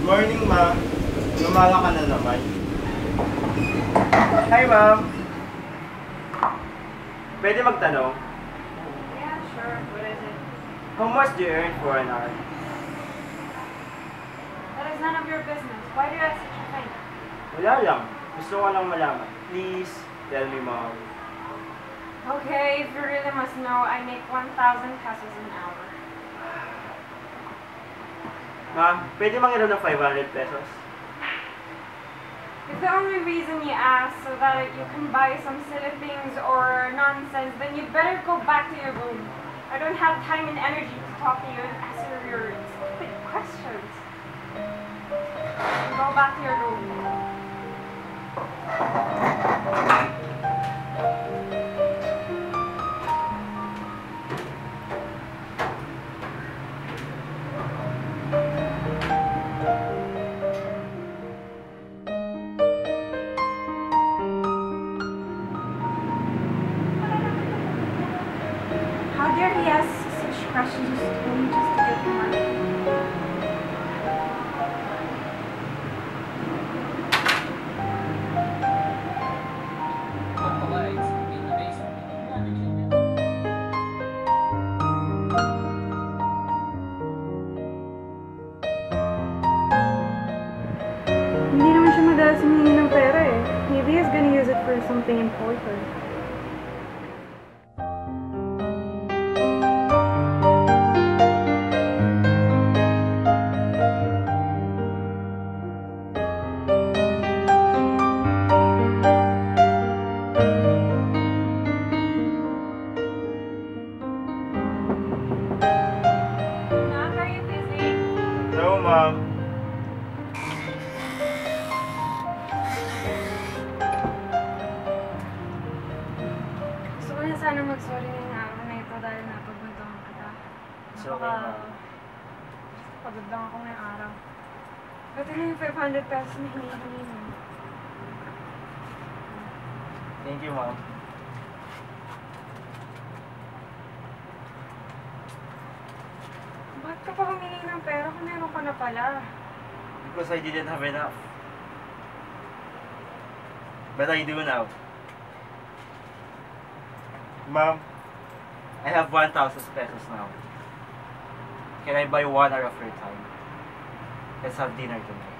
Morning, ma'am. Lumala ka na naman. Hi, ma'am. Pwede magtanong? Yeah, sure. What is it? How much do you earn for an hour? That is none of your business. Why do you ask such a thing? Wala lang. Gusto ko lang malaman. Please, tell me, ma'am. Okay, if you really must know, I make 1,000 pesos an hour. Ma'am, pwede mangiram ng 500 pesos? If the only reason you ask so that you can buy some silly things or nonsense, then you better go back to your room. I don't have time and energy to talk to you and answer your stupid questions. Go back to your room. How dare he ask such questions only just to get money? Hindi naman siya madalas humingi ng pera eh. Maybe he's gonna use it for something important. Knock, are you busy? No, ma'am. Gusto ko na sana mag-sorry ngayong araw na ito dahil napagbuntangan kita. It's okay, ma'am. Pagod lang ako ngayong araw. Ito na yung 500 pesos na hinihingi mo. Thank you, ma'am. Bakit ka pa humingi ng pera kung meron ka na pala? Because I didn't have enough. But I do now. Ma'am, I have 1,000 pesos now. Can I buy 1 hour of your time? Let's have dinner tonight.